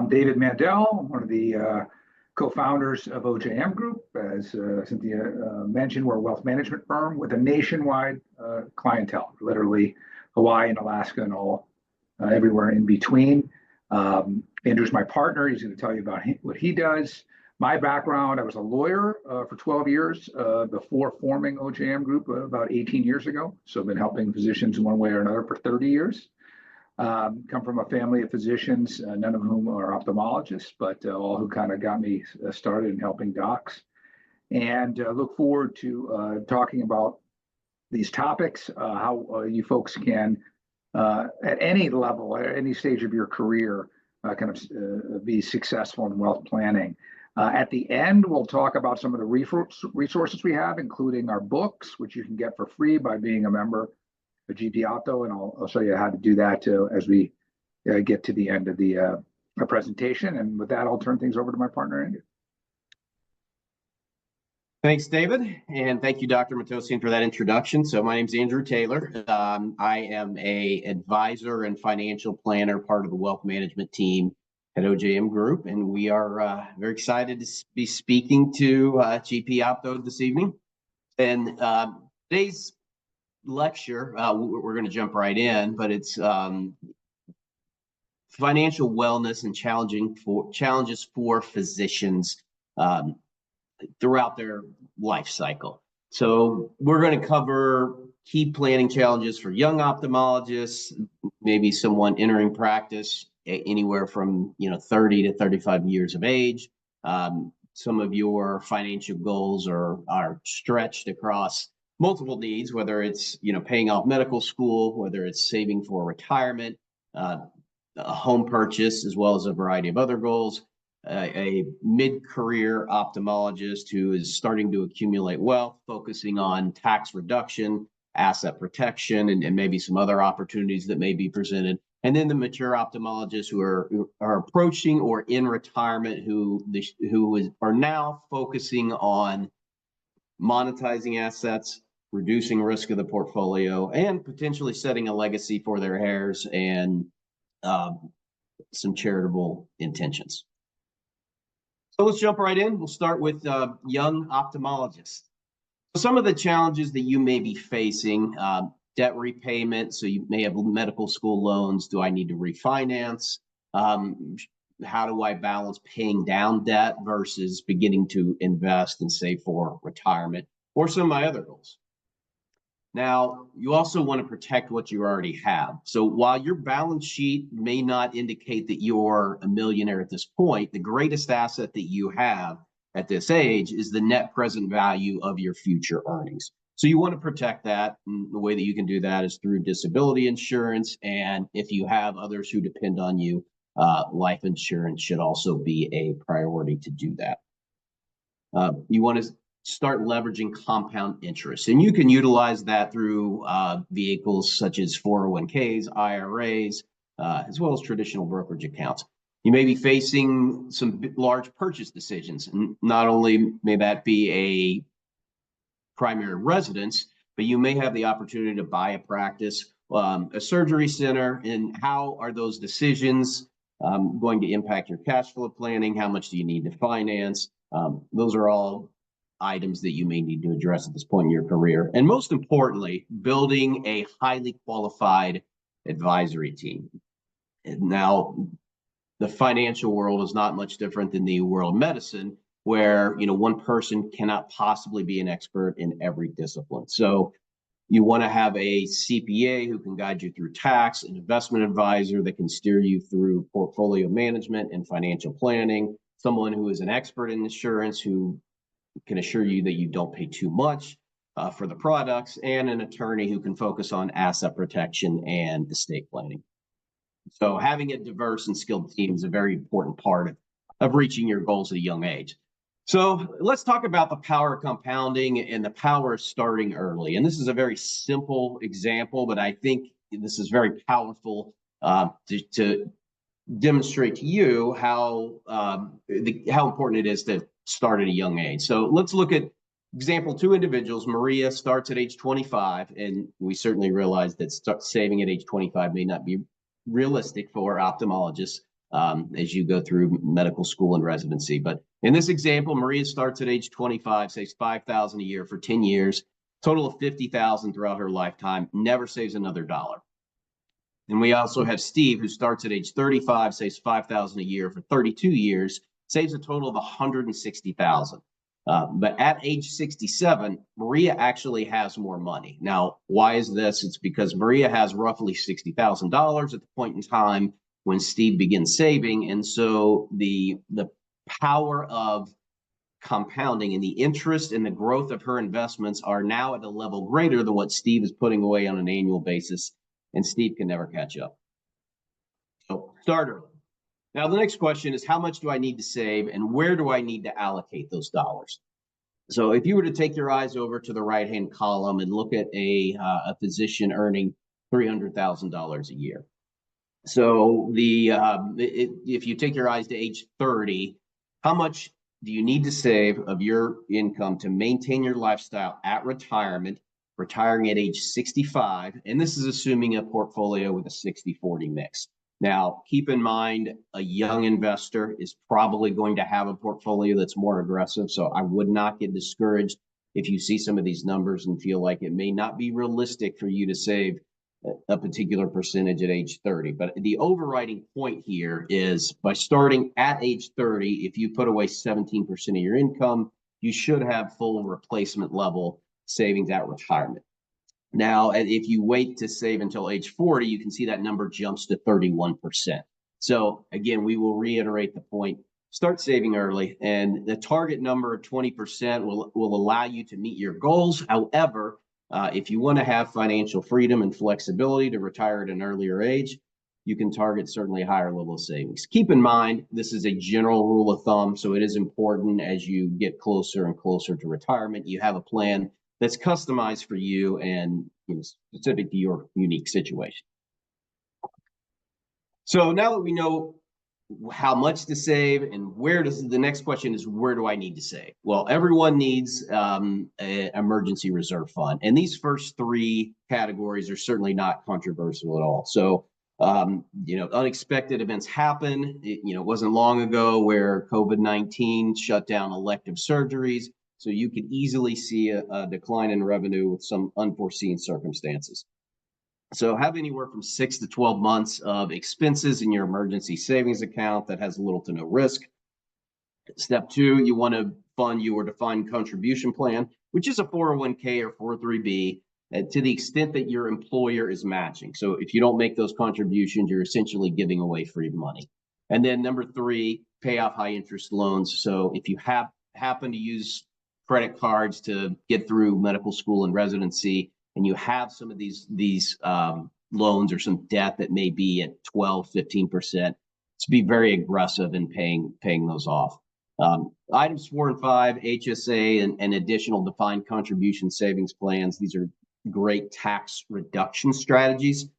I'm David Mandel, one of the co-founders of OJM Group. As Cynthia mentioned, we're a wealth management firm with a nationwide clientele, literally Hawaii and Alaska and all everywhere in between. Andrew's my partner. He's going to tell you about what he does. My background, I was a lawyer for 12 years before forming OJM Group about 18 years ago. So I've been helping physicians one way or another for 30 years. Come from a family of physicians, none of whom are ophthalmologists, but all who kind of got me started in helping docs. And look forward to talking about these topics, how you folks can, at any level, at any stage of your career, be successful in wealth planning. At the end, we'll talk about some of the resources we have, including our books, which you can get for free by being a member of GPOphtho, and I'll show you how to do that as we get to the end of the presentation. And with that, I'll turn things over to my partner, Andrew. Thanks, David, and thank you, Dr. Matosian, for that introduction. So my name is Andrew Taylor. I am an advisor and financial planner, part of the wealth management team at OJM Group, and we are very excited to be speaking to GPOphtho this evening. And today's lecture, we're going to jump right in, but it's financial wellness and challenges for physicians throughout their life cycle. So we're going to cover key planning challenges for young ophthalmologists, maybe someone entering practice anywhere from 30 to 35 years of age. Some of your financial goals are stretched across multiple needs, whether it's paying off medical school, whether it's saving for retirement, a home purchase, as well as a variety of other goals. A mid-career ophthalmologist who is starting to accumulate wealth, focusing on tax reduction, asset protection, and maybe some other opportunities that may be presented. And then the mature ophthalmologists who are approaching or in retirement, who are now focusing on monetizing assets, reducing risk of the portfolio, and potentially setting a legacy for their heirs and some charitable intentions. So let's jump right in. We'll start with young ophthalmologists. So some of the challenges that you may be facing, debt repayment. So you may have medical school loans. Do I need to refinance? How do I balance paying down debt versus beginning to invest and save for retirement, or some of my other goals? Now, you also want to protect what you already have. So while your balance sheet may not indicate that you're a millionaire at this point, the greatest asset that you have at this age is the net present value of your future earnings. So you want to protect that. And the way that you can do that is through disability insurance. And if you have others who depend on you, life insurance should also be a priority to do that. You want to start leveraging compound interest, and you can utilize that through vehicles such as 401ks, IRAs, as well as traditional brokerage accounts. You may be facing some large purchase decisions, and not only may that be a primary residence, but you may have the opportunity to buy a practice, a surgery center, and how are those decisions going to impact your cash flow planning? How much do you need to finance? Those are all items that you may need to address at this point in your career. And most importantly, building a highly qualified advisory team. And now, the financial world is not much different than the world of medicine, where one person cannot possibly be an expert in every discipline. So you want to have a CPA who can guide you through tax, an investment advisor that can steer you through portfolio management and financial planning, someone who is an expert in insurance who can assure you that you don't pay too much for the products, and an attorney who can focus on asset protection and estate planning. So having a diverse and skilled team is a very important part of reaching your goals at a young age. So let's talk about the power of compounding and the power of starting early. And this is a very simple example, but I think this is very powerful to demonstrate to you how important it is to start at a young age. So let's look at example, two individuals. Maria starts at age 25, and we certainly realize that saving at age 25 may not be realistic for ophthalmologists. as you go through medical school and residency. But in this example, Maria starts at age 25, saves $5,000 a year for 10 years, total of $50,000 throughout her lifetime, never saves another dollar. And we also have Steve, who starts at age 35, saves $5,000 a year for 32 years, saves a total of $160,000. But at age 67, Maria actually has more money. Now, why is this? It's because Maria has roughly $60,000 at the point in time when Steve begins saving. And so the power of compounding and the interest and the growth of her investments are now at a level greater than what Steve is putting away on an annual basis. And Steve can never catch up. So start early. Now, the next question is, how much do I need to save and where do I need to allocate those dollars? So if you were to take your eyes over to the right-hand column and look at a physician earning $300,000 a year. So if you take your eyes to age 30, how much do you need to save of your income to maintain your lifestyle at retirement, retiring at age 65? And this is assuming a portfolio with a 60-40 mix. Now, keep in mind, a young investor is probably going to have a portfolio that's more aggressive. So I would not get discouraged if you see some of these numbers and feel like it may not be realistic for you to save a particular percentage at age 30. But the overriding point here is by starting at age 30, if you put away 17% of your income, you should have full replacement level savings at retirement. Now, if you wait to save until age 40, you can see that number jumps to 31%. So again, we will reiterate the point, start saving early, and the target number of 20% will allow you to meet your goals. However, if you want to have financial freedom and flexibility to retire at an earlier age, you can target certainly a higher level of savings. Keep in mind, this is a general rule of thumb, so it is important as you get closer and closer to retirement, you have a plan that's customized for you and specific to your unique situation. So now that we know how much to save and the next question is, where do I need to save? Well, everyone needs an emergency reserve fund. And these first three categories are certainly not controversial at all. So, unexpected events happen. It wasn't long ago where COVID-19 shut down elective surgeries. So you could easily see a decline in revenue with some unforeseen circumstances. So have anywhere from 6 to 12 months of expenses in your emergency savings account that has little to no risk. Step 2, you want to fund your defined contribution plan, which is a 401k or 403b, to the extent that your employer is matching. So if you don't make those contributions, you're essentially giving away free money. And then number 3, pay off high interest loans. So if you happen to use credit cards to get through medical school and residency, and you have some of these loans or some debt that may be at 12, 15%, to be very aggressive in paying those off. Items 4 and 5, HSA and additional defined contribution savings plans. These are great tax reduction strategies.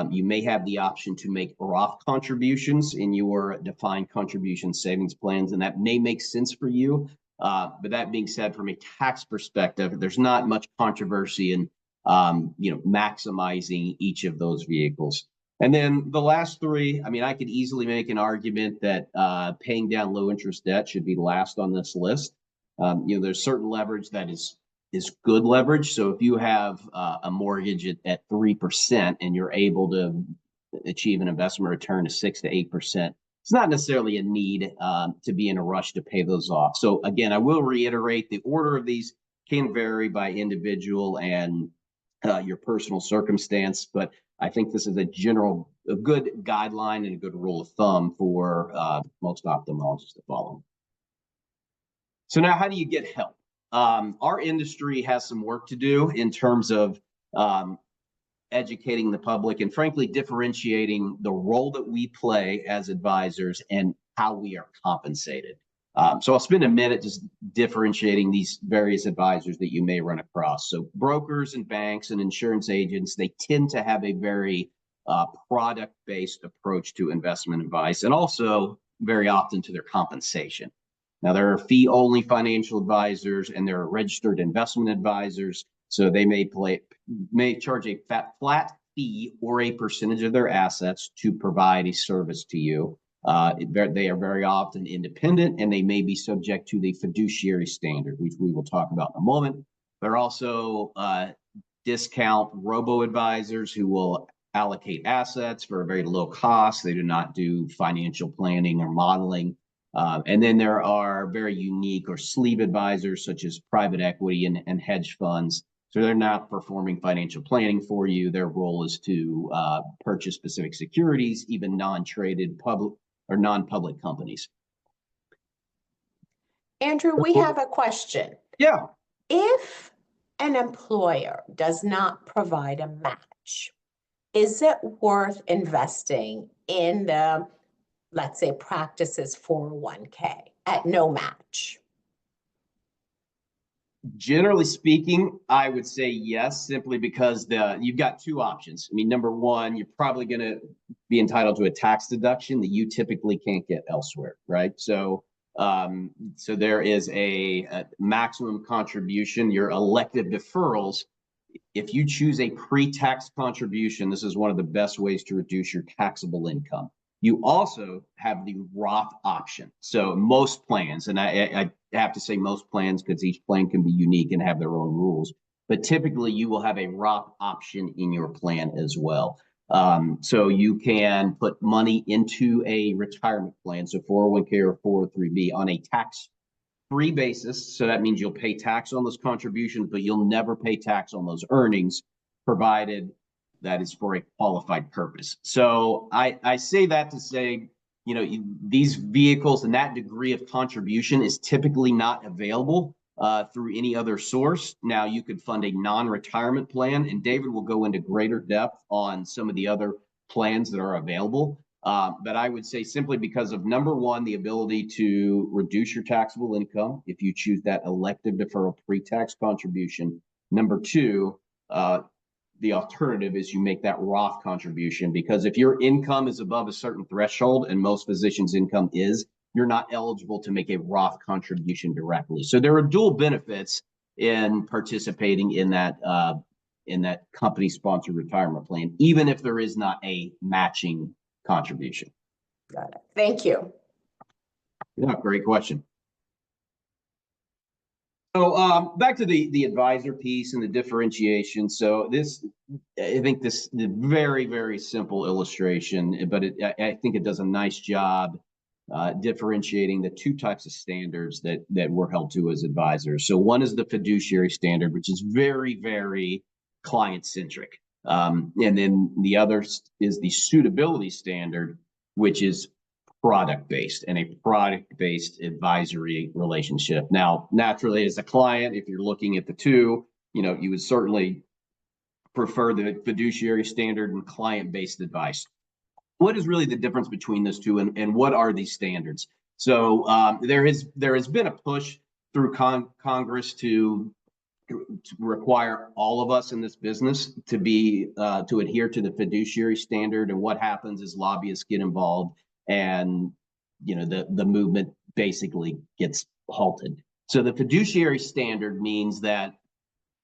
You may have the option to make Roth contributions in your defined contribution savings plans, and that may make sense for you. But that being said, from a tax perspective, there's not much controversy in maximizing each of those vehicles. And then the last 3, I could easily make an argument that paying down low interest debt should be last on this list. There's certain leverage that is good leverage. So if you have a mortgage at 3% and you're able to achieve an investment return of 6 to 8%, it's not necessarily a need to be in a rush to pay those off. So again, I will reiterate, the order of these can vary by individual and your personal circumstance, but I think this is a good guideline and a good rule of thumb for most ophthalmologists to follow. So now, how do you get help? Our industry has some work to do in terms of educating the public and frankly differentiating the role that we play as advisors and how we are compensated. So I'll spend a minute just differentiating these various advisors that you may run across. So brokers and banks and insurance agents, they tend to have a very product-based approach to investment advice and also very often to their compensation. Now, there are fee-only financial advisors and there are registered investment advisors. So they may charge a flat fee or a percentage of their assets to provide a service to you. They are very often independent, and they may be subject to the fiduciary standard, which we will talk about in a moment. They're also discount robo-advisors who will allocate assets for a very low cost. They do not do financial planning or modeling. And then there are very unique or sleeve advisors, such as private equity and hedge funds. So they're not performing financial planning for you. Their role is to purchase specific securities, even non-traded public or non-public companies. Andrew, we have a question. Yeah. If an employer does not provide a match, is it worth investing in the, let's say, practices 401k at no match? Generally speaking, I would say yes, simply because you've got two options. I mean, number one, you're probably going to be entitled to a tax deduction that you typically can't get elsewhere, right? So there is a maximum contribution, your elective deferrals. If you choose a pre-tax contribution, this is one of the best ways to reduce your taxable income. You also have the Roth option. So most plans, and I have to say most plans because each plan can be unique and have their own rules, but typically you will have a Roth option in your plan as well. So you can put money into a retirement plan, so 401k or 403b, on a tax-free basis. So that means you'll pay tax on those contributions, but you'll never pay tax on those earnings, provided that is for a qualified purpose. So I say that to say, these vehicles and that degree of contribution is typically not available through any other source. Now, you could fund a non-retirement plan, and David will go into greater depth on some of the other plans that are available. But I would say simply because of, number one, the ability to reduce your taxable income if you choose that elective deferral pre-tax contribution. Number two, the alternative is you make that Roth contribution, because if your income is above a certain threshold, and most physicians' income is, you're not eligible to make a Roth contribution directly. So there are dual benefits in participating in that company-sponsored retirement plan, even if there is not a matching contribution. Got it. Thank you. Yeah, great question. So back to the advisor piece and the differentiation. So I think this is a very, very simple illustration, but I think it does a nice job differentiating the two types of standards that we're held to as advisors. So one is the fiduciary standard, which is very, very client-centric. And then the other is the suitability standard, which is product-based, and a product-based advisory relationship. Now, naturally, as a client, if you're looking at the two, you would certainly prefer the fiduciary standard and client-based advice. What is really the difference between those two, and what are these standards? So there has been a push through Congress to require all of us in this business to adhere to the fiduciary standard. And what happens is lobbyists get involved, and the movement basically gets halted. So the fiduciary standard means that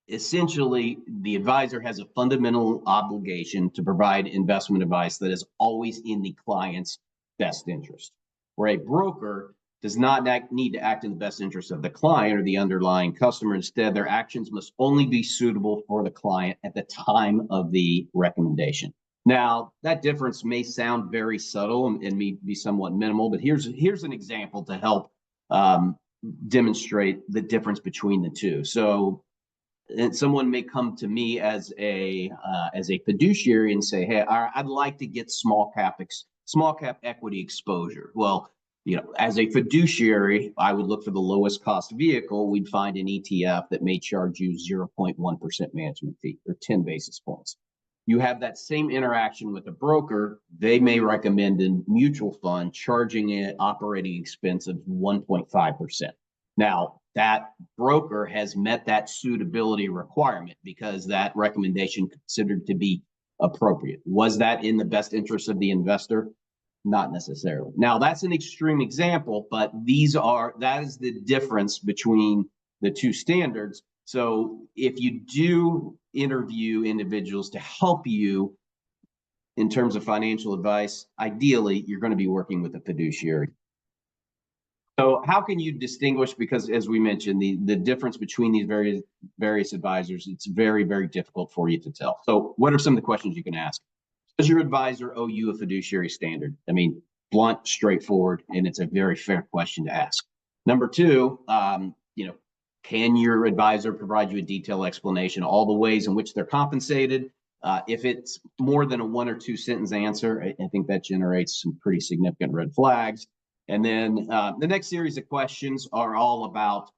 essentially the advisor has a fundamental obligation to provide investment advice that is always in the client's best interest, where a broker does not need to act in the best interest of the client or the underlying customer. Instead, their actions must only be suitable for the client at the time of the recommendation. Now, that difference may sound very subtle and may be somewhat minimal, but here's an example to help demonstrate the difference between the two. So someone may come to me as a fiduciary and say, "Hey, I'd like to get small cap equity exposure." Well, as a fiduciary, I would look for the lowest cost vehicle. We'd find an ETF that may charge you 0.1% management fee, or 10 basis points. You have that same interaction with a broker. They may recommend a mutual fund charging an operating expense of 1.5%. Now, that broker has met that suitability requirement because that recommendation considered to be appropriate. Was that in the best interest of the investor? Not necessarily. Now, that's an extreme example, but that is the difference between the two standards. So if you do interview individuals to help you in terms of financial advice, ideally, you're going to be working with a fiduciary. So how can you distinguish? Because as we mentioned, the difference between these various advisors, it's very, very difficult for you to tell. So what are some of the questions you can ask? Does your advisor owe you a fiduciary standard? I mean, blunt, straightforward, and it's a very fair question to ask. Number two, can your advisor provide you a detailed explanation, all the ways in which they're compensated? If it's more than a 1 or 2 sentence answer, I think that generates some pretty significant red flags. And then the next series of questions are all about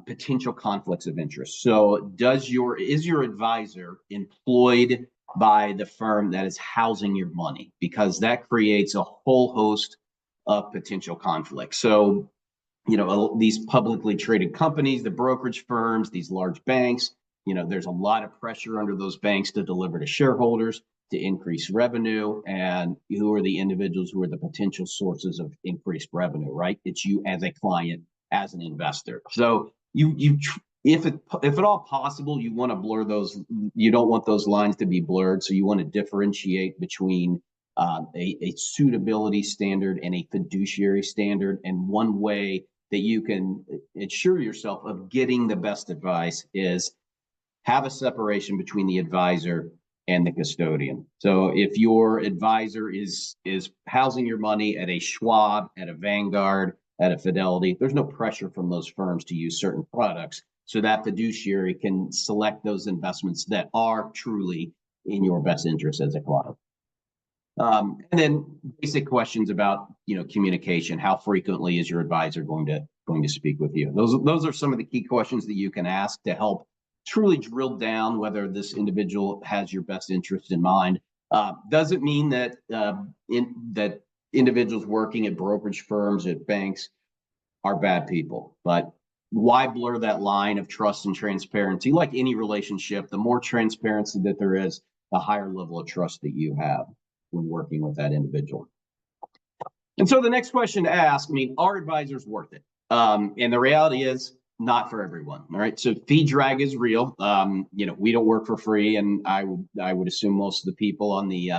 potential conflicts of interest. So is your advisor employed by the firm that is housing your money? Because that creates a whole host of potential conflicts. So, these publicly traded companies, the brokerage firms, these large banks, there's a lot of pressure under those banks to deliver to shareholders, to increase revenue. And who are the individuals who are the potential sources of increased revenue, right? It's you as a client, as an investor. So if at all possible, you want to blur those. You don't want those lines to be blurred. So you want to differentiate between a suitability standard and a fiduciary standard. And one way that you can ensure yourself of getting the best advice is have a separation between the advisor and the custodian. So if your advisor is housing your money at a Schwab, at a Vanguard, at a Fidelity, there's no pressure from those firms to use certain products. So that fiduciary can select those investments that are truly in your best interest as a client. And then basic questions about communication. How frequently is your advisor going to speak with you? Those are some of the key questions that you can ask to help truly drill down whether this individual has your best interest in mind. Doesn't mean that that individuals working at brokerage firms, at banks, are bad people, but why blur that line of trust and transparency? Like any relationship, the more transparency that there is, the higher level of trust that you have when working with that individual. And so the next question to ask, are advisors worth it? And the reality is not for everyone. All right. So fee drag is real. We don't work for free, and I would assume most of the people on the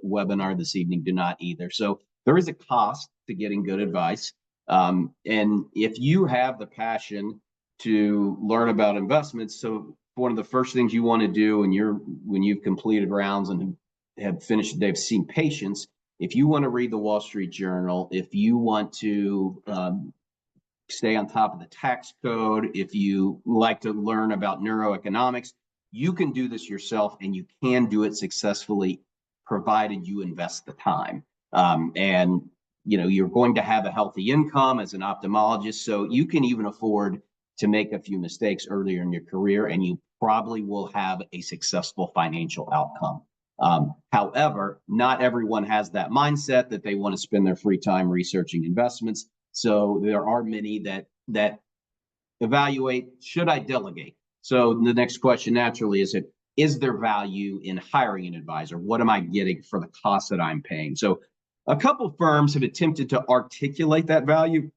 webinar this evening do not either. So there is a cost to getting good advice. And if you have the passion to learn about investments, so one of the first things you want to do when you've completed rounds and have finished the day of seeing patients, if you want to read the Wall Street Journal, if you want to stay on top of the tax code, if you like to learn about neuroeconomics, you can do this yourself, and you can do it successfully, provided you invest the time. And you're going to have a healthy income as an ophthalmologist, so you can even afford to make a few mistakes earlier in your career, and you probably will have a successful financial outcome. However, not everyone has that mindset that they want to spend their free time researching investments. So there are many that evaluate, should I delegate? So the next question naturally is there value in hiring an advisor? What am I getting for the cost that I'm paying? So a couple of firms have attempted to articulate that value.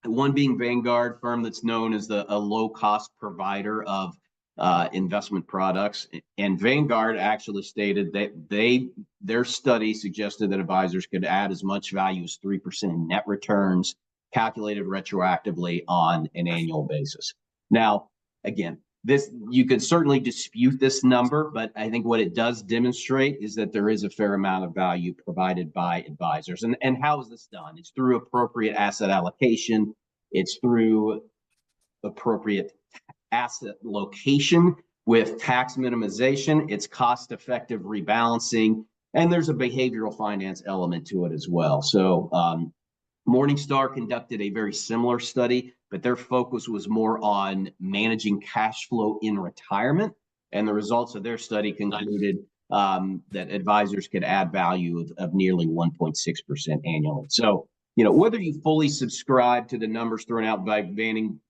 One being Vanguard, firm that's known as a low-cost provider of investment products. And Vanguard actually stated that their study suggested that advisors could add as much value as 3% in net returns, calculated retroactively on an annual basis. Now, again, you could certainly dispute this number, but I think what it does demonstrate is that there is a fair amount of value provided by advisors. And how is this done? It's through appropriate asset allocation. It's through appropriate asset location with tax minimization. It's cost-effective rebalancing, and there's a behavioral finance element to it as well. So Morningstar conducted a very similar study, but their focus was more on managing cash flow in retirement. And the results of their study concluded that advisors could add value of nearly 1.6% annually. So, whether you fully subscribe to the numbers thrown out by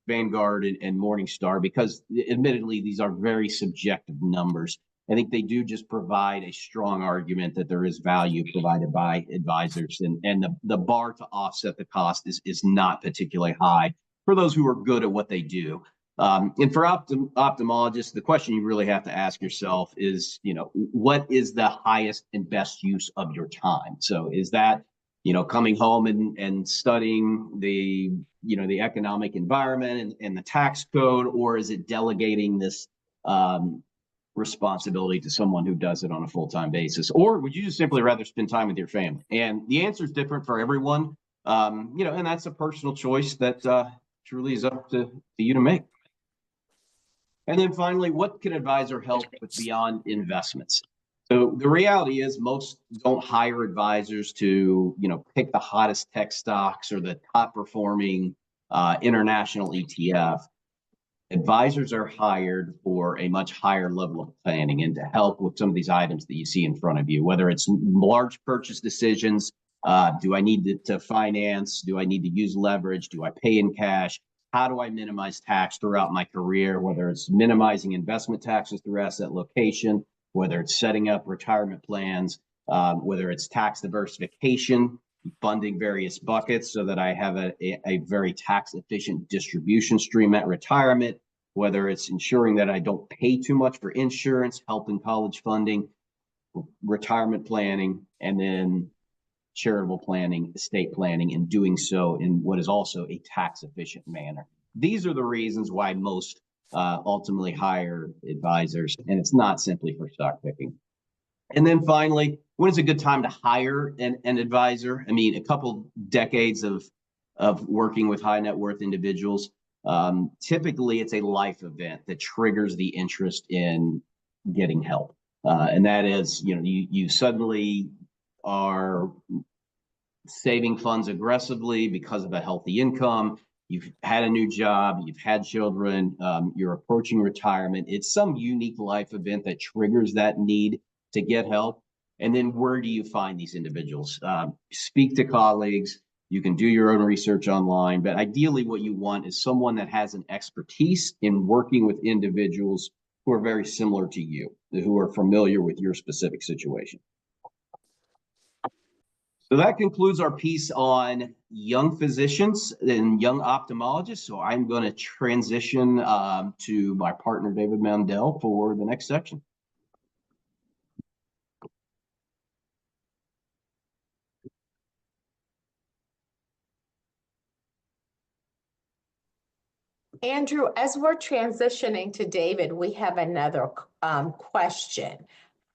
Vanguard and Morningstar, because admittedly, these are very subjective numbers, I think they do just provide a strong argument that there is value provided by advisors, and the bar to offset the cost is not particularly high for those who are good at what they do. And for ophthalmologists, the question you really have to ask yourself is, what is the highest and best use of your time? So is that, coming home and studying the economic environment and the tax code, or is it delegating this responsibility to someone who does it on a full-time basis? Or would you just simply rather spend time with your family? And the answer is different for everyone, and that's a personal choice that truly is up to you to make. And then finally, what can advisor help with beyond investments? So the reality is most don't hire advisors to, pick the hottest tech stocks or the top performing international ETF. Advisors are hired for a much higher level of planning and to help with some of these items that you see in front of you, whether it's large purchase decisions. Do I need to finance? Do I need to use leverage? Do I pay in cash? How do I minimize tax throughout my career, whether it's minimizing investment taxes through asset location, whether it's setting up retirement plans, whether it's tax diversification, funding various buckets so that I have a very tax efficient distribution stream at retirement, whether it's ensuring that I don't pay too much for insurance, helping college funding, retirement planning, and then charitable planning, estate planning, and doing so in what is also a tax efficient manner. These are the reasons why most ultimately hire advisors, and it's not simply for stock picking. And then finally, when is a good time to hire an advisor? I mean, a couple decades of working with high net worth individuals, typically it's a life event that triggers the interest in getting help. And that is, you suddenly are saving funds aggressively because of a healthy income. You've had a new job, you've had children, you're approaching retirement. It's some unique life event that triggers that need to get help. And then where do you find these individuals? Speak to colleagues. You can do your own research online, but ideally what you want is someone that has an expertise in working with individuals who are very similar to you, who are familiar with your specific situation. So that concludes our piece on young physicians and young ophthalmologists. So I'm going to transition to my partner, David Mandel, for the next section. Andrew, as we're transitioning to David, we have another question.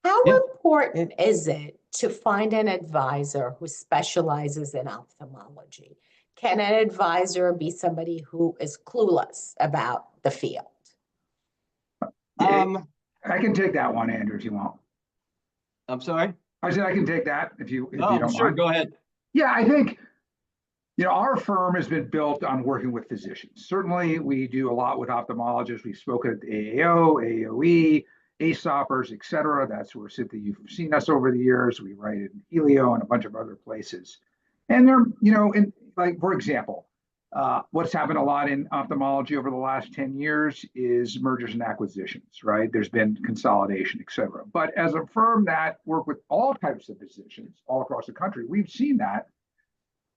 How important is it to find an advisor who specializes in ophthalmology? Can an advisor be somebody who is clueless about the field? I can take that one, Andrew, if you want. I'm sorry? I said I can take that if you don't sure, mind. Go ahead. Yeah, I think, our firm has been built on working with physicians. Certainly, we do a lot with ophthalmologists. We've spoken at AAO, AOE, ASOPers, et cetera. That's where you've seen us over the years. We write in Helio and a bunch of other places. And they're, for example, what's happened a lot in ophthalmology over the last 10 years is mergers and acquisitions, right? There's been consolidation, et cetera. But as a firm that work with all types of physicians all across the country, we've seen that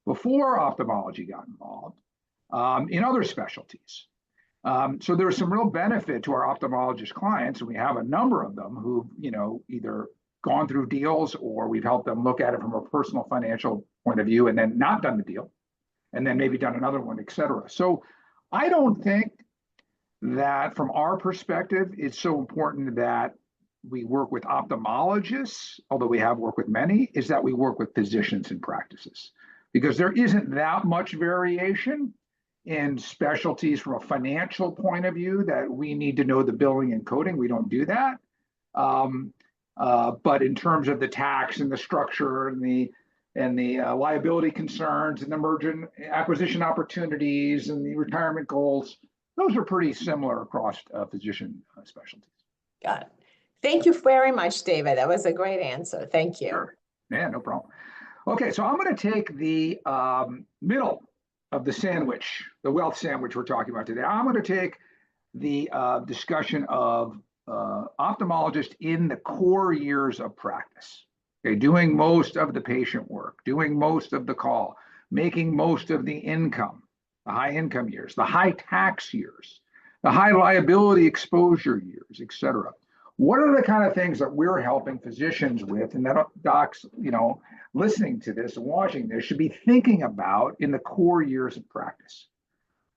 before ophthalmology got involved in other specialties. So there's some real benefit to our ophthalmologist clients, and we have a number of them who've, either gone through deals or we've helped them look at it from a personal financial point of view and then not done the deal, and then maybe done another one, et cetera. So I don't think that from our perspective, it's so important that we work with ophthalmologists, although we have worked with many, is that we work with physicians and practices, because there isn't that much variation in specialties from a financial point of view that we need to know the billing and coding. We don't do that. But in terms of the tax and the structure and the liability concerns and the merger and acquisition opportunities and the retirement goals, those are pretty similar across physician specialties. Got it. Thank you very much, David. That was a great answer. Thank you. Sure. Yeah, no problem. Okay, so I'm going to take the middle of the sandwich, the wealth sandwich we're talking about today. I'm going to take the discussion of ophthalmologists in the core years of practice. Okay, doing most of the patient work, doing most of the call, making most of the income, the high income years, the high tax years. the high liability exposure years, et cetera. What are the kind of things that we're helping physicians with, and that docs, listening to this and watching this should be thinking about in the core years of practice?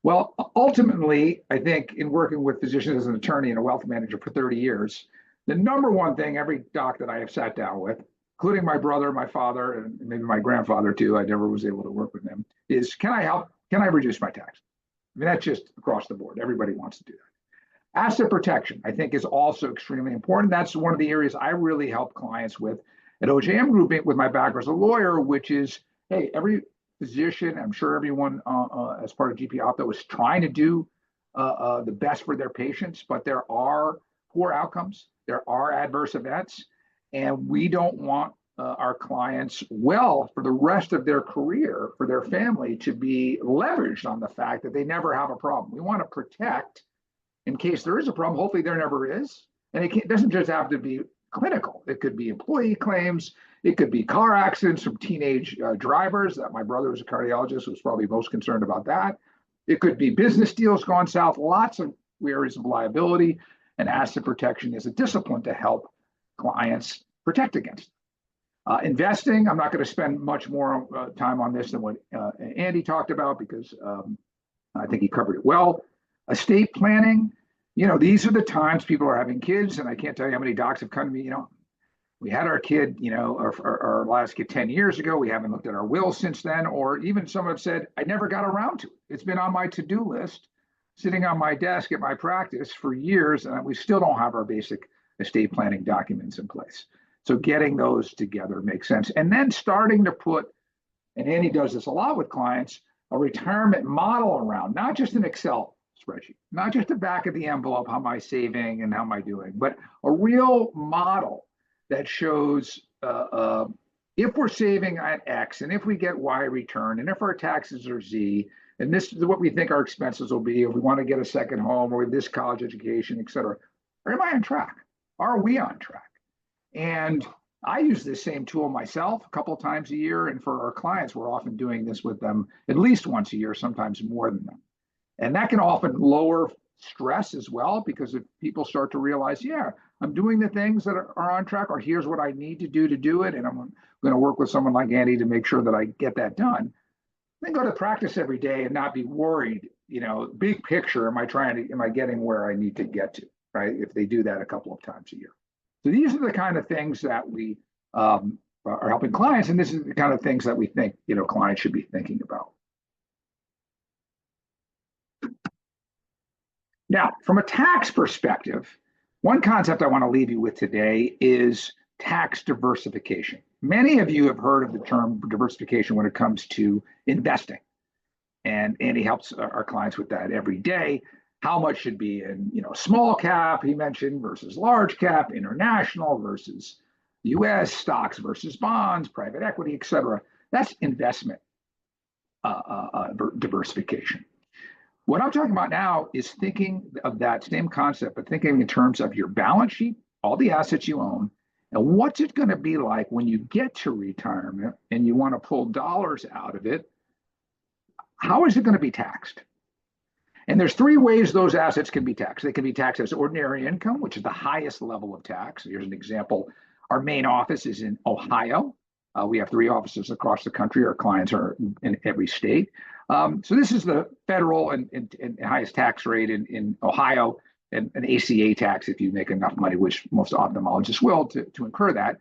Well, ultimately, I think in working with physicians as an attorney and a wealth manager for 30 years, the number one thing every doc that I have sat down with, including my brother, my father, and maybe my grandfather too, I never was able to work with them, is can I help? Can I reduce my tax? I mean, that's just across the board. Everybody wants to do that. Asset protection, I think, is also extremely important. That's one of the areas I really help clients with at OJM Group with my background as a lawyer, which is, hey, every physician, I'm sure everyone as part of GPOphtho is trying to do the best for their patients, but there are poor outcomes, there are adverse events, and we don't want our clients for the rest of their career, for their family to be leveraged on the fact that they never have a problem. We want to protect in case there is a problem. Hopefully there never is. And it doesn't just have to be clinical. It could be employee claims. It could be car accidents from teenage drivers. That my brother was a cardiologist, was probably most concerned about that. It could be business deals gone south. Lots of areas of liability, and asset protection is a discipline to help clients protect against. Investing, I'm not going to spend much more time on this than what Andy talked about, because I think he covered it well. Estate planning, these are the times people are having kids, and I can't tell you how many docs have come to me, we had our kid, our last kid 10 years ago. We haven't looked at our will since then, or even some have said, I never got around to it. It's been on my to-do list, sitting on my desk at my practice for years, and we still don't have our basic estate planning documents in place. So getting those together makes sense. And then starting to put, and Andy does this a lot with clients, a retirement model around, not just an Excel spreadsheet, not just the back of the envelope, how am I saving and how am I doing, but a real model that shows if we're saving at X and if we get Y return and if our taxes are Z, and this is what we think our expenses will be, if we want to get a second home or with this college education, et cetera. Or am I on track? Are we on track? And I use this same tool myself a couple of times a year. And for our clients, we're often doing this with them at least once a year, sometimes more than that. And that can often lower stress as well, because if people start to realize, yeah, I'm doing the things that are on track, or here's what I need to do it, and I'm going to work with someone like Andy to make sure that I get that done. Then go to practice every day and not be worried, big picture, am I getting where I need to get to, right? If they do that a couple of times a year. So these are the kind of things that we are helping clients, and this is the kind of things that we think, clients should be thinking about. Now, from a tax perspective, one concept I want to leave you with today is tax diversification. Many of you have heard of the term diversification when it comes to investing. And Andy helps our clients with that every day. How much should be in, small cap, he mentioned, versus large cap, international versus US, stocks versus bonds, private equity, et cetera. That's investment diversification. What I'm talking about now is thinking of that same concept, but thinking in terms of your balance sheet, all the assets you own, and what's it going to be like when you get to retirement and you want to pull dollars out of it? How is it going to be taxed? And there's three ways those assets can be taxed. They can be taxed as ordinary income, which is the highest level of tax. Here's an example. Our main office is in Ohio. We have 3 offices across the country. Our clients are in every state. So this is the federal and highest tax rate in Ohio, and an ACA tax if you make enough money, which most ophthalmologists will, to incur that.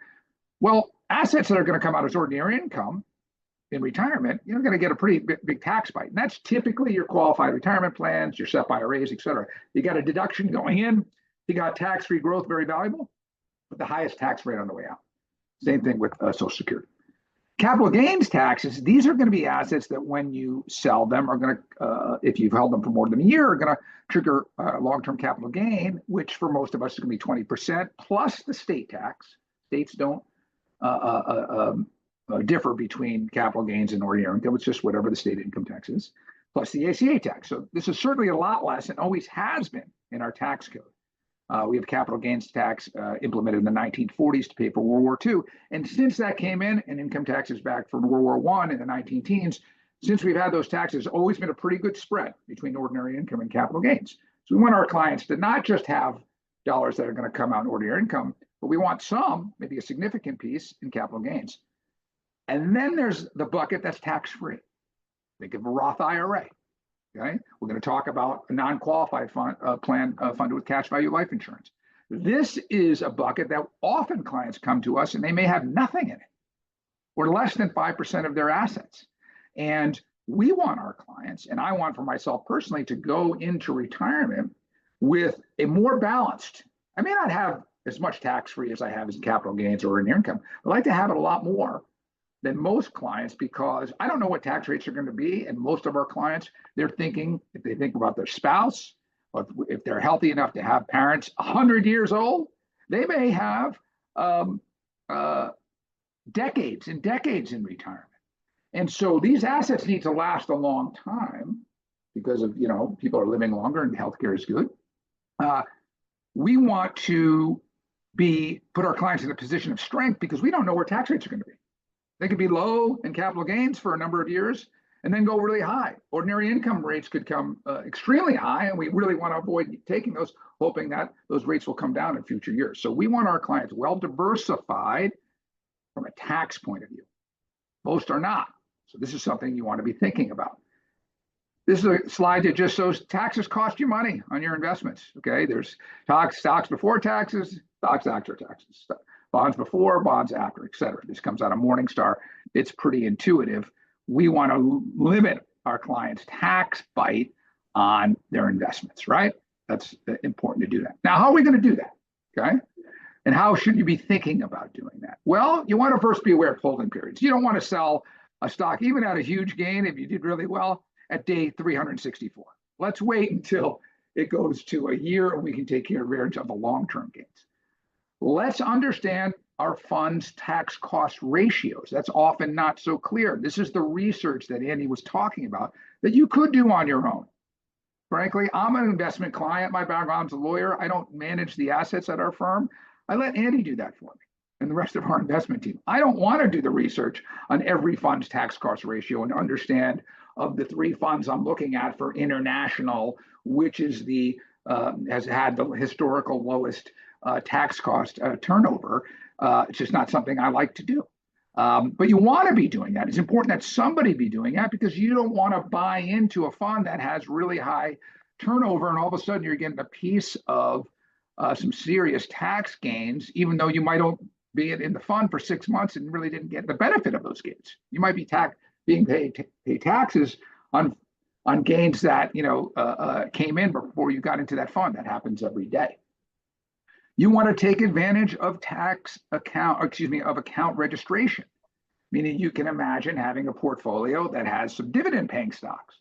Well, assets that are going to come out as ordinary income in retirement, you're going to get a pretty big tax bite. And that's typically your qualified retirement plans, your SEP IRAs, et cetera. You got a deduction going in. You got tax-free growth, very valuable, but the highest tax rate on the way out. Same thing with Social Security. Capital gains taxes, these are going to be assets that when you sell them are going to, if you've held them for more than a year, are going to trigger long-term capital gain, which for most of us is going to be 20% plus the state tax. States don't differ between capital gains and ordinary income. It's just whatever the state income tax is, plus the ACA tax. So this is certainly a lot less and always has been in our tax code. We have capital gains tax implemented in the 1940s to pay for World War II. And since that came in, and income taxes back from World War I in the 19-teens, since we've had those taxes, always been a pretty good spread between ordinary income and capital gains. So we want our clients to not just have dollars that are going to come out in ordinary income, but we want some, maybe a significant piece, in capital gains. And then there's the bucket that's tax-free. Think of a Roth IRA. Okay, we're going to talk about a non-qualified fund plan funded with cash value life insurance. This is a bucket that often clients come to us and they may have nothing in it, or less than 5% of their assets. And we want our clients, and I want for myself personally, to go into retirement with a more balanced. I may not have as much tax-free as I have as capital gains or in income. I'd like to have it a lot more than most clients, because I don't know what tax rates are going to be. And most of our clients, they're thinking, if they think about their spouse, or if they're healthy enough to have parents 100 years old, they may have decades and decades in retirement. And so these assets need to last a long time because of, people are living longer and healthcare is good. We want to put our clients in a position of strength because we don't know where tax rates are going to be. They could be low in capital gains for a number of years and then go really high. Ordinary income rates could come extremely high, and we really want to avoid taking those, hoping that those rates will come down in future years. So we want our clients well diversified from a tax point of view. Most are not. So this is something you want to be thinking about. This is a slide that just shows taxes cost you money on your investments. Okay, there's stocks before taxes, stocks after taxes, bonds before, bonds after, et cetera. This comes out of Morningstar. It's pretty intuitive. We want to limit our clients' tax bite on their investments, right? That's important to do that. Now, how are we going to do that? Okay. And how should you be thinking about doing that? Well, you want to first be aware of holding periods. You don't want to sell a stock, even at a huge gain, if you did really well, at day 364. Let's wait until it goes to a year and we can take care of the long-term gains. Let's understand our fund's tax cost ratios. That's often not so clear. This is the research that Andy was talking about that you could do on your own. Frankly, I'm an investment client. My background's a lawyer. I don't manage the assets at our firm. I let Andy do that for me and the rest of our investment team. I don't want to do the research on every fund's tax cost ratio and understand of the 3 funds I'm looking at for international, which is has had the historical lowest tax cost turnover. It's just not something I like to do. But you want to be doing that. It's important that somebody be doing that because you don't want to buy into a fund that has really high turnover and all of a sudden you're getting a piece of some serious tax gains, even though you might be in the fund for 6 months and really didn't get the benefit of those gains. You might be being paid taxes on gains that came in before you got into that fund. That happens every day. You want to take advantage of account registration, meaning you can imagine having a portfolio that has some dividend paying stocks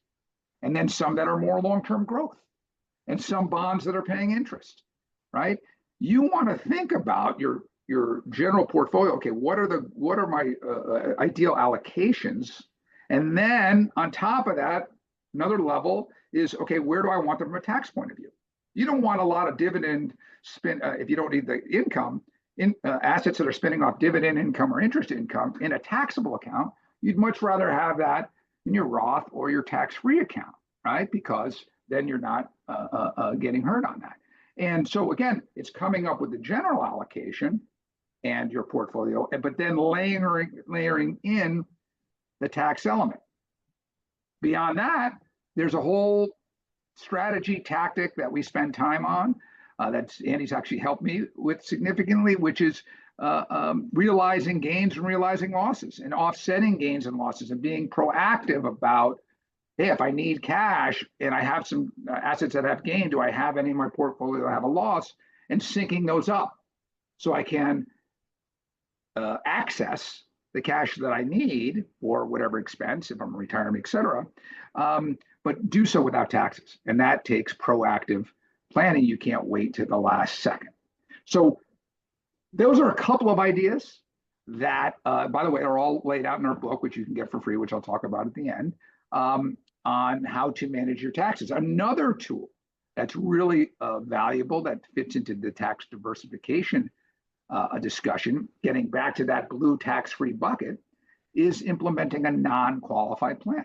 and then some that are more long-term growth and some bonds that are paying interest, right? You want to think about your general portfolio. Okay, what are my ideal allocations? And then on top of that, another level is, okay, where do I want them from a tax point of view? You don't want a lot of dividend spin if you don't need the income in assets that are spinning off dividend income or interest income in a taxable account. You'd much rather have that in your Roth or your tax-free account, right? Because then you're not getting hurt on that. And so again, it's coming up with the general allocation and your portfolio, but then layering in the tax element. Beyond that, there's a whole strategy tactic that we spend time on that Andy's actually helped me with significantly, which is realizing gains and realizing losses and offsetting gains and losses and being proactive about, hey, if I need cash and I have some assets that have gain, do I have any in my portfolio that have a loss, and syncing those up so I can access the cash that I need for whatever expense, if I'm retiring, et cetera, but do so without taxes. And that takes proactive planning. You can't wait to the last second. So those are a couple of ideas that, by the way, are all laid out in our book, which you can get for free, which I'll talk about at the end, on how to manage your taxes. Another tool that's really valuable that fits into the tax diversification discussion, getting back to that blue tax-free bucket, is implementing a non-qualified plan.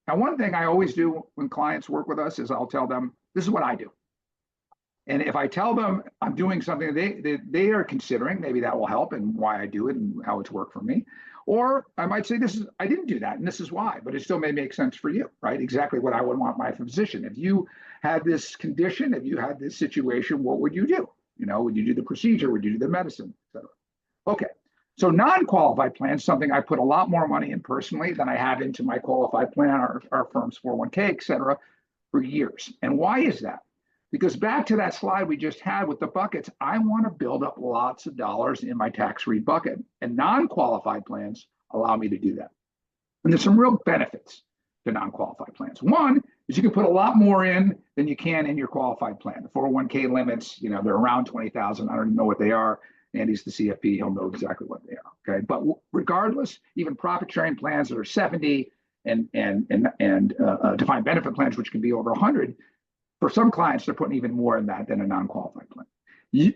Now, one thing I always do when clients work with us is I'll tell them, this is what I do. And if I tell them I'm doing something they are considering, maybe that will help and why I do it and how it's worked for me. Or I might say, I didn't do that and this is why, but it still may make sense for you, right? Exactly what I would want my physician. If you had this condition, if you had this situation, what would you do? Would you do the procedure? Would you do the medicine, et cetera? Okay. So non-qualified plans, something I put a lot more money in personally than I have into my qualified plan, our firm's 401k, et cetera, for years. And why is that? Because back to that slide we just had with the buckets, I want to build up lots of dollars in my tax-free bucket, and non-qualified plans allow me to do that. And there's some real benefits to non-qualified plans. One is you can put a lot more in than you can in your qualified plan. The 401k limits, they're around 20,000. I don't even know what they are. Andy's the CFP, he'll know exactly what they are. Okay, but regardless, even profit sharing plans that are 70 and defined benefit plans, which can be over 100. For some clients, they're putting even more in that than a non-qualified plan.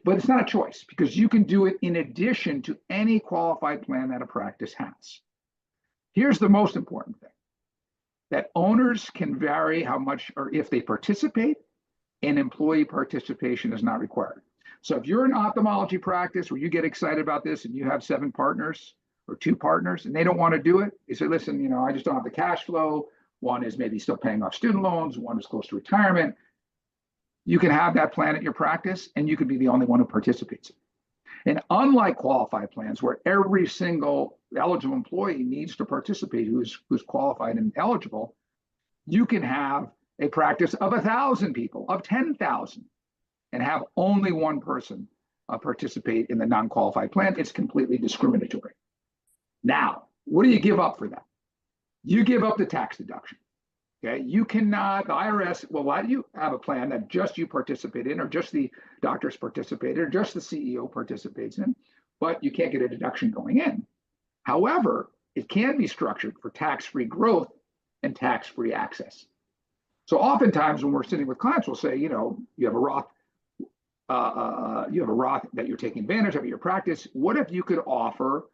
But it's not a choice because you can do it in addition to any qualified plan that a practice has. Here's the most important thing, that owners can vary how much or if they participate, and employee participation is not required. So if you're an ophthalmology practice where you get excited about this and you have 7 partners or 2 partners and they don't want to do it, you say, listen, I just don't have the cash flow. One is maybe still paying off student loans. One is close to retirement. You can have that plan at your practice and you could be the only one who participates. And unlike qualified plans where every single eligible employee needs to participate who's qualified and eligible, you can have a practice of 1,000 people, of 10,000, and have only one person participate in the non-qualified plan. It's completely discriminatory. Now, what do you give up for that? You give up the tax deduction. Okay, you cannot, the IRS will let you have a plan that just you participate in, or just the doctors participate in, or just the CEO participates in, but you can't get a deduction going in. However, it can be structured for tax-free growth and tax-free access. So oftentimes when we're sitting with clients, we'll say, you have a Roth, that you're taking advantage of at your practice. What if you could offer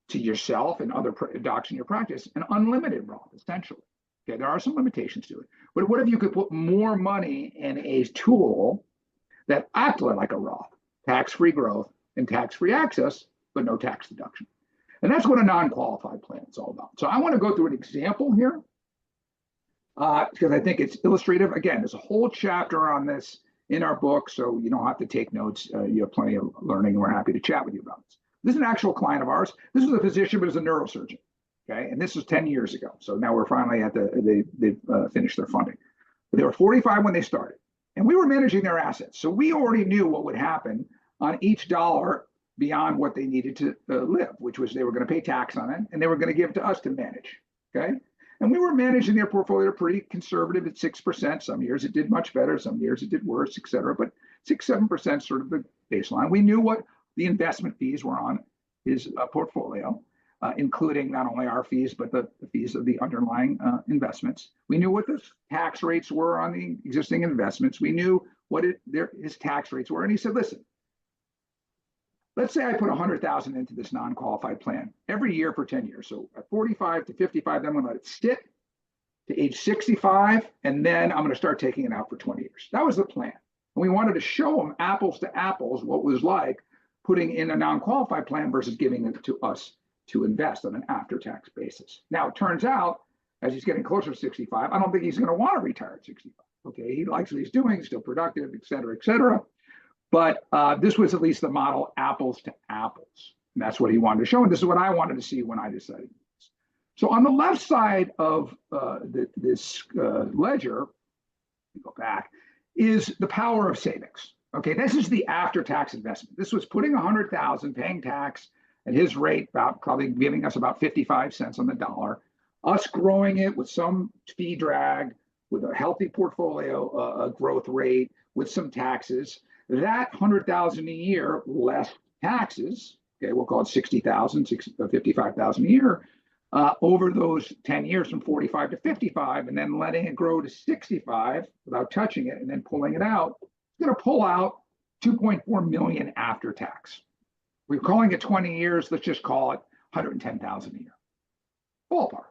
to yourself and other docs in your practice an unlimited Roth, essentially? Okay, there are some limitations to it, but what if you could put more money in a tool that acted like a Roth, tax-free growth and tax-free access, but no tax deduction? And that's what a non-qualified plan is all about. So I want to go through an example here because I think it's illustrative. Again, there's a whole chapter on this in our book, so you don't have to take notes. You have plenty of learning, and we're happy to chat with you about this. This is an actual client of ours. This is a physician, but is a neurosurgeon. Okay, and this was 10 years ago. So now we're finally at they've finished their funding. But they were 45 when they started, and we were managing their assets. So we already knew what would happen on each dollar beyond what they needed to live, which was they were going to pay tax on it, and they were going to give it to us to manage. Okay, and we were managing their portfolio pretty conservative at 6%. Some years it did much better, some years it did worse, et cetera. But 6-7% sort of the baseline. We knew what the investment fees were on his portfolio. Including not only our fees, but the fees of the underlying investments. We knew what the tax rates were on the existing investments. We knew what his tax rates were. And he said, listen, let's say I put $100,000 into this non-qualified plan every year for 10 years. So at 45 to 55, then I'm going to let it sit to age 65, and then I'm going to start taking it out for 20 years. That was the plan. And we wanted to show him apples to apples what it was like putting in a non-qualified plan versus giving it to us to invest on an after-tax basis. Now, it turns out, as he's getting closer to 65, I don't think he's going to want to retire at 65. Okay, he likes what he's doing, still productive, et cetera, et cetera. But this was at least the model, apples to apples. And that's what he wanted to show. And this is what I wanted to see when I decided this. So on the left side of this ledger, go back, is the power of savings. Okay, this is the after-tax investment. This was putting $100,000, paying tax, at his rate, probably giving us about 55 cents on the dollar, us growing it with some fee drag, with a healthy portfolio growth rate, with some taxes. That $100,000 a year less taxes, okay, we'll call it 60,000, 55,000 a year, over those 10 years from 45 to 55, and then letting it grow to 65 without touching it, and then pulling it out, it's going to pull out $2.4 million after tax. We're calling it 20 years. Let's just call it 110,000 a year. Ballpark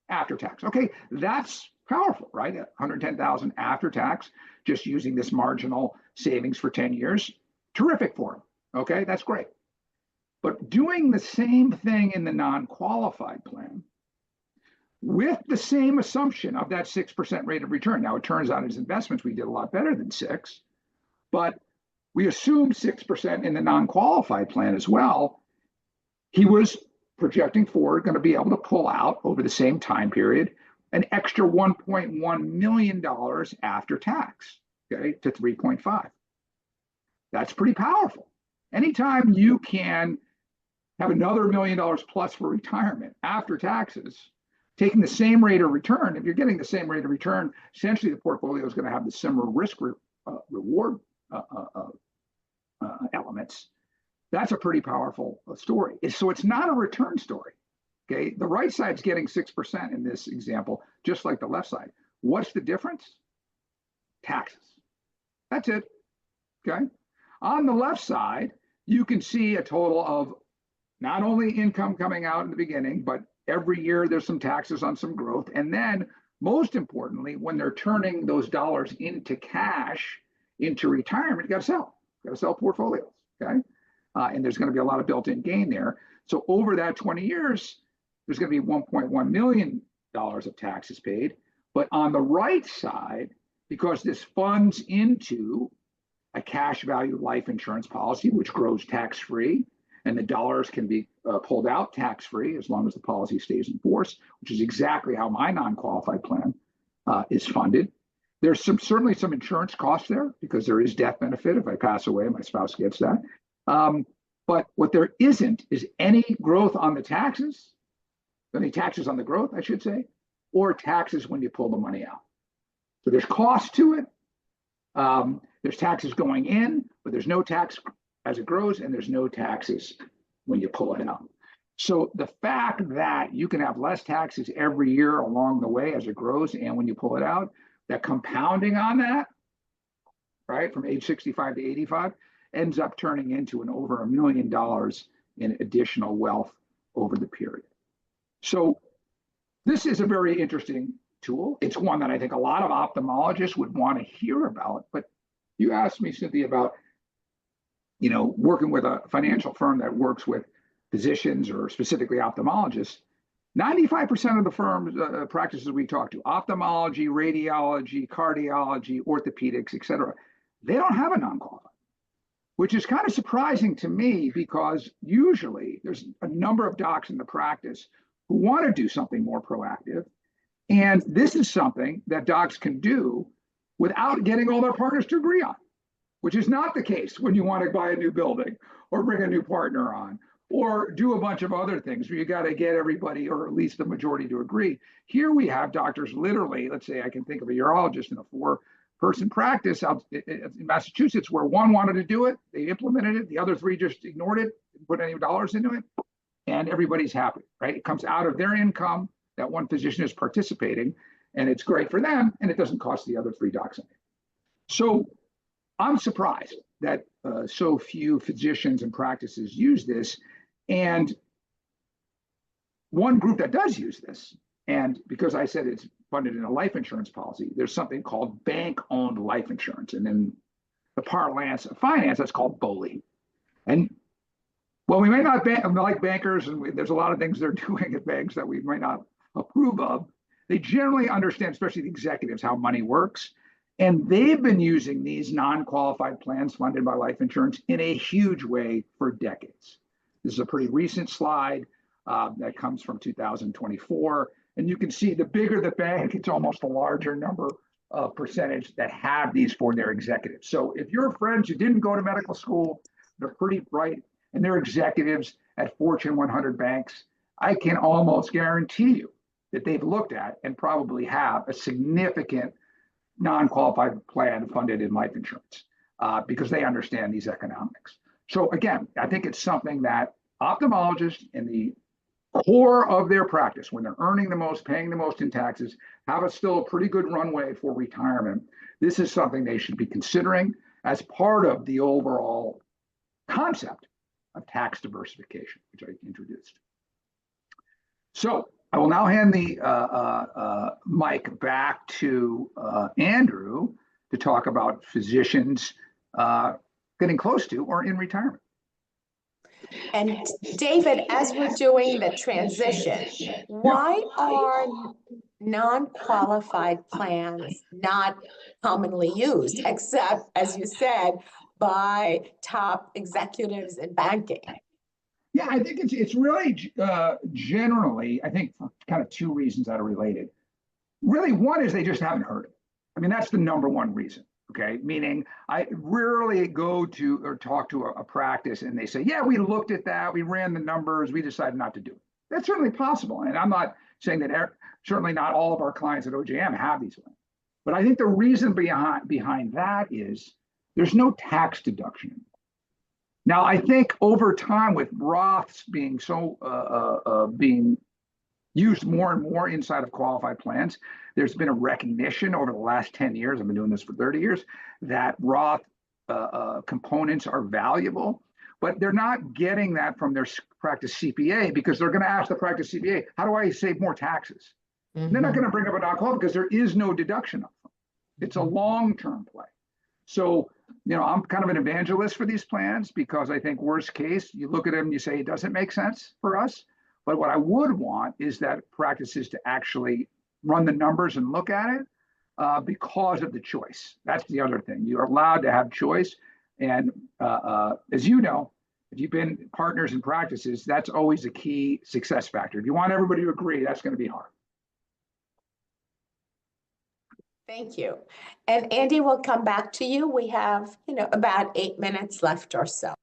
after tax. Okay, that's Powerful, right? 110,000 after tax, just using this marginal savings for 10 years. Terrific for him. Okay, that's great. But doing the same thing in the non-qualified plan with the same assumption of that 6% rate of return. Now, it turns out his investments, we did a lot better than 6, but we assumed 6% in the non-qualified plan as well. He was projecting forward, going to be able to pull out over the same time period an extra $1.1 million after tax, okay, to 3.5. That's pretty powerful. Anytime you can have another $1 million plus for retirement after taxes, taking the same rate of return, if you're getting the same rate of return, essentially the portfolio is going to have the similar risk reward elements. That's a pretty powerful story. So it's not a return story. Okay, the right side's getting 6% in this example, just like the left side. What's the difference? Taxes. That's it. Okay. On the left side, you can see a total of not only income coming out in the beginning, but every year there's some taxes on some growth. And then most importantly, when they're turning those dollars into cash, into retirement, you got to sell. You got to sell portfolios. Okay. And there's going to be a lot of built-in gain there. So over that 20 years, there's going to be $1.1 million of taxes paid. But on the right side, because this funds into a cash value life insurance policy, which grows tax-free, and the dollars can be pulled out tax-free as long as the policy stays in force, which is exactly how my non-qualified plan is funded. There's certainly some insurance costs there because there is death benefit. If I pass away, my spouse gets that. But what there isn't is any growth on the taxes, any taxes on the growth, I should say, or taxes when you pull the money out. So there's cost to it. There's taxes going in, but there's no tax as it grows, and there's no taxes when you pull it out. So the fact that you can have less taxes every year along the way as it grows, and when you pull it out, that compounding on that, right, from age 65 to 85, ends up turning into an over $1 million in additional wealth over the period. So this is a very interesting tool. It's one that I think a lot of ophthalmologists would want to hear about. But you asked me, Cynthia, about working with a financial firm that works with physicians or specifically ophthalmologists. 95% of the firms, practices we talk to, ophthalmology, radiology, cardiology, orthopedics, et cetera, they don't have a non-qualified, which is kind of surprising to me because usually there's a number of docs in the practice who want to do something more proactive. And this is something that docs can do without getting all their partners to agree on, which is not the case when you want to buy a new building or bring a new partner on or do a bunch of other things where you got to get everybody or at least the majority to agree. Here we have doctors literally, let's say I can think of a urologist in a 4-person practice out in Massachusetts where one wanted to do it, they implemented it, the other 3 just ignored it, didn't put any dollars into it, and everybody's happy, right? It comes out of their income, that one physician is participating, and it's great for them, and it doesn't cost the other 3 docs anything. So I'm surprised that so few physicians and practices use this. And one group that does use this, and because I said it's funded in a life insurance policy, there's something called bank-owned life insurance. And in the parlance of finance, that's called BOLI. And well, we may not like bankers, and there's a lot of things they're doing at banks that we might not approve of. They generally understand, especially the executives, how money works. And they've been using these non-qualified plans funded by life insurance in a huge way for decades. This is a pretty recent slide that comes from 2024. And you can see the bigger the bank, it's almost a larger number of percentage that have these for their executives. So if your friends who didn't go to medical school, they're pretty bright, and they're executives at Fortune 100 banks, I can almost guarantee you that they've looked at and probably have a significant non-qualified plan funded in life insurance because they understand these economics. So again, I think it's something that ophthalmologists in the core of their practice, when they're earning the most, paying the most in taxes, have still a pretty good runway for retirement. This is something they should be considering as part of the overall concept of tax diversification, which I introduced. So I will now hand the mic back to Andrew to talk about physicians getting close to or in retirement. And David, as we're doing the transition, why are non-qualified plans not commonly used, except, as you said, by top executives in banking? Yeah, I think it's really generally, I think for kind of two reasons that are related. Really, one is they just haven't heard it. I mean, that's the number one reason. Okay, meaning I rarely go to or talk to a practice and they say, yeah, we looked at that, we ran the numbers, we decided not to do it. That's certainly possible. And I'm not saying that certainly not all of our clients at OJM have these plans. But I think the reason behind that is there's no tax deduction. Now, I think over time with Roths being being used more and more inside of qualified plans, there's been a recognition over the last 10 years, I've been doing this for 30 years, that Roth components are valuable, but they're not getting that from their practice CPA because they're going to ask the practice CPA, how do I save more taxes? Mm-hmm. They're not going to bring up a non-qualified because there is no deduction of them. It's a long-term play. So, I'm kind of an evangelist for these plans because I think worst case, you look at them and you say, it doesn't make sense for us. But what I would want is that practices to actually run the numbers and look at it because of the choice. That's the other thing. You're allowed to have choice. And as you know, if you've been partners in practices, that's always a key success factor. If you want everybody to agree, that's going to be hard. Thank you. And Andy, we'll come back to you. We have, about 8 minutes left or so.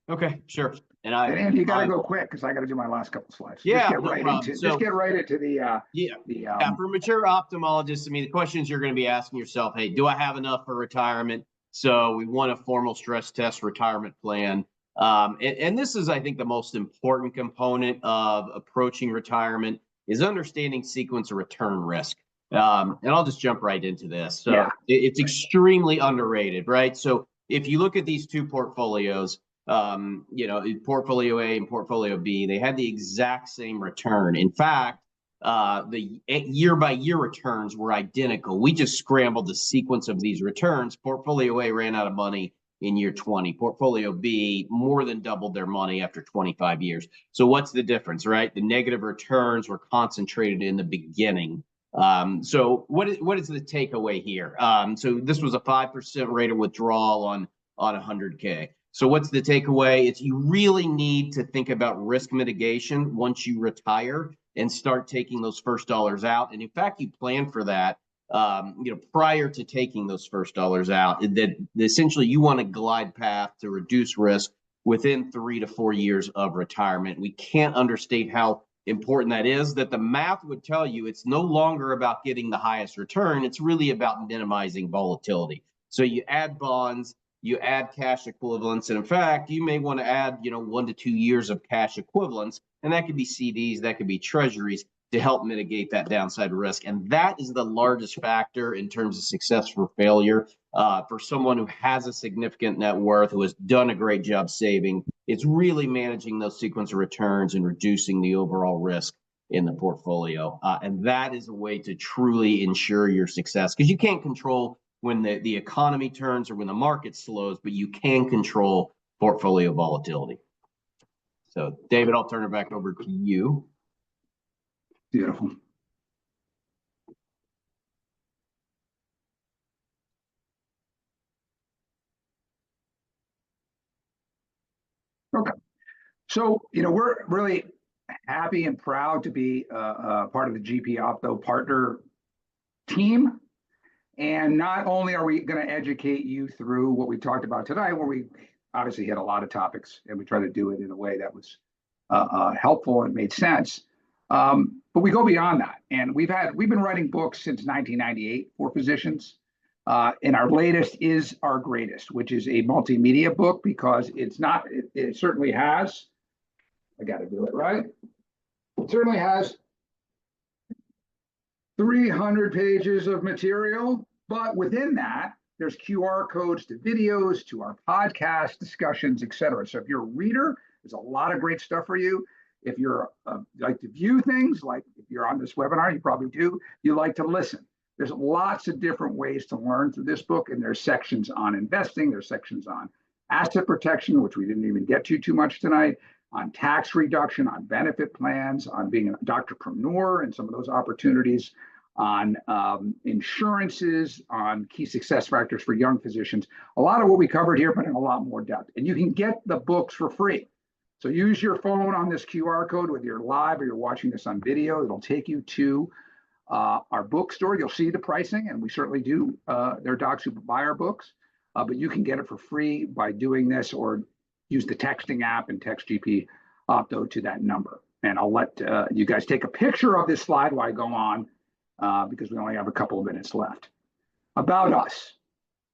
Okay, sure. And Andy, you got to go quick because I got to do my last couple slides. Yeah, just get right into the for mature ophthalmologists. I mean, the questions you're going to be asking yourself: hey, do I have enough for retirement? So we want a formal stress test retirement plan. And this is, I think, the most important component of approaching retirement is understanding sequence of return risk. And I'll just jump right into this. So it's extremely underrated, right? So if you look at these two portfolios, portfolio A and portfolio B, they had the exact same return. In fact, the year by year returns were identical. We just scrambled the sequence of these returns. Portfolio A ran out of money in year 20. Portfolio B more than doubled their money after 25 years. So what's the difference, right? The negative returns were concentrated in the beginning. So what is the takeaway here? So this was a 5% rate of withdrawal on 100K. So what's the takeaway? It's you really need to think about risk mitigation once you retire and start taking those first dollars out. And in fact, you plan for that, prior to taking those first dollars out, that essentially you want a glide path to reduce risk within 3 to 4 years of retirement. We can't understate how important that is, that the math would tell you it's no longer about getting the highest return. It's really about minimizing volatility. So you add bonds, you add cash equivalents, and in fact, you may want to add, 1 to 2 years of cash equivalents, and that could be CDs, that could be treasuries to help mitigate that downside risk. And that is the largest factor in terms of success or failure for someone who has a significant net worth, who has done a great job saving. It's really managing those sequence of returns and reducing the overall risk in the portfolio. And that is a way to truly ensure your success, because you can't control when the economy turns or when the market slows, but you can control portfolio volatility. So David, I'll turn it back over to you. Beautiful. Okay. So, we're really happy and proud to be part of the GPOphtho partner team. And not only are we going to educate you through what we talked about today, where we obviously hit a lot of topics and we try to do it in a way that was helpful and made sense. But we go beyond that. And we've been writing books since 1998 for physicians. And our latest is our greatest, which is a multimedia book, because it certainly has, I got to do it right. It certainly has 300 pages of material, but within that, there's QR codes to videos, to our podcast discussions, et cetera. So if you're a reader, there's a lot of great stuff for you. If you're like to view things, like if you're on this webinar, you probably do, you like to listen. There's lots of different ways to learn through this book, and there's sections on investing, there's sections on asset protection, which we didn't even get to too much tonight, on tax reduction, on benefit plans, on being a doctorpreneur and some of those opportunities, on insurances, on key success factors for young physicians. A lot of what we covered here, but in a lot more depth. And you can get the books for free. So use your phone on this QR code, whether you're live or you're watching this on video. It'll take you to our bookstore. You'll see the pricing, and we certainly do. There are docs who buy our books, but you can get it for free by doing this, or use the texting app and text GPOphtho to that number. And I'll let you guys take a picture of this slide while I go on, because we only have a couple of minutes left. About us.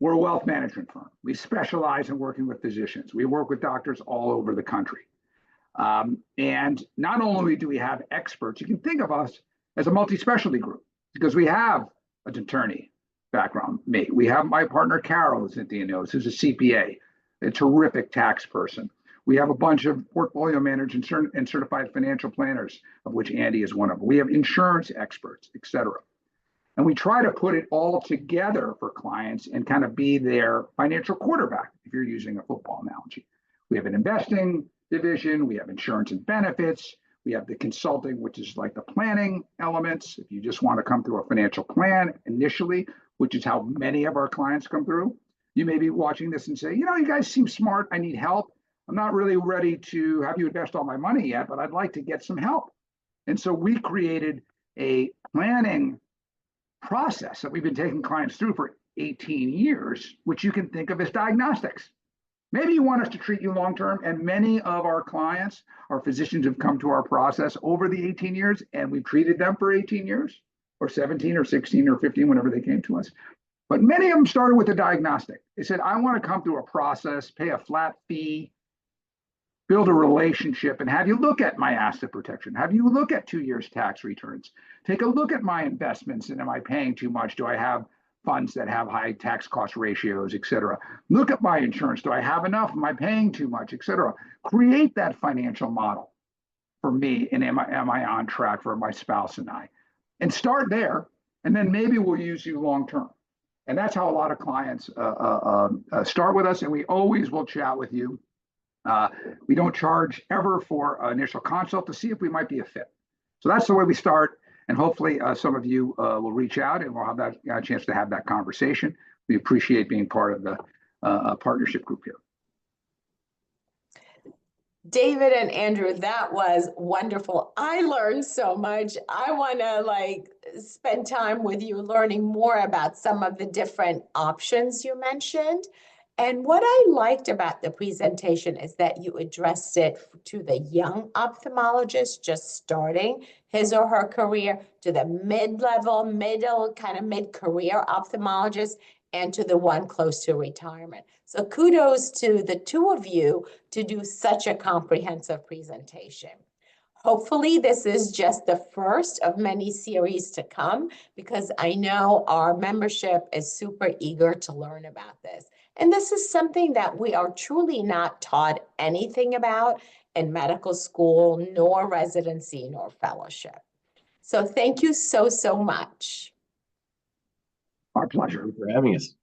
We're a wealth management firm. We specialize in working with physicians. We work with doctors all over the country. And not only do we have experts, you can think of us as a multi-specialty group, because we have an attorney background, me. We have my partner, Carol, as Cynthia knows, who's a CPA, a terrific tax person. We have a bunch of portfolio managers and certified financial planners, of which Andy is one of them. We have insurance experts, et cetera. And we try to put it all together for clients and kind of be their financial quarterback, if you're using a football analogy. We have an investing division, we have insurance and benefits, we have the consulting, which is like the planning elements. If you just want to come through a financial plan initially, which is how many of our clients come through, you may be watching this and say, you know, you guys seem smart, I need help. I'm not really ready to have you invest all my money yet, but I'd like to get some help. And so we created a planning process that we've been taking clients through for 18 years, which you can think of as diagnostics. Maybe you want us to treat you long-term, and many of our clients, our physicians, have come to our process over the 18 years, and we've treated them for 18 years, or 17 or 16 or 15, whenever they came to us. But many of them started with a diagnostic. They said, I want to come through a process, pay a flat fee, build a relationship, and have you look at my asset protection. Have you look at 2 years tax returns. Take a look at my investments, and am I paying too much? Do I have funds that have high tax cost ratios, et cetera? Look at my insurance. Do I have enough? Am I paying too much, et cetera? Create that financial model for me, and am I on track for my spouse and I? And start there, and then maybe we'll use you long term. And that's how a lot of clients start with us, and we always will chat with you. We don't charge ever for an initial consult to see if we might be a fit. So that's the way we start. And hopefully some of you will reach out, and we'll have that chance to have that conversation. We appreciate being part of the partnership group here. David and Andrew, that was wonderful. I learned so much. I want to spend time with you learning more about some of the different options you mentioned. And what I liked about the presentation is that you addressed it to the young ophthalmologist just starting his or her career, to the mid-level, mid-career ophthalmologist, and to the one close to retirement. So kudos to the two of you to do such a comprehensive presentation. Hopefully this is just the first of many series to come, because I know our membership is super eager to learn about this. And this is something that we are truly not taught anything about in medical school, nor residency, nor fellowship. So thank you so, so much. Our pleasure. Thank you for having us.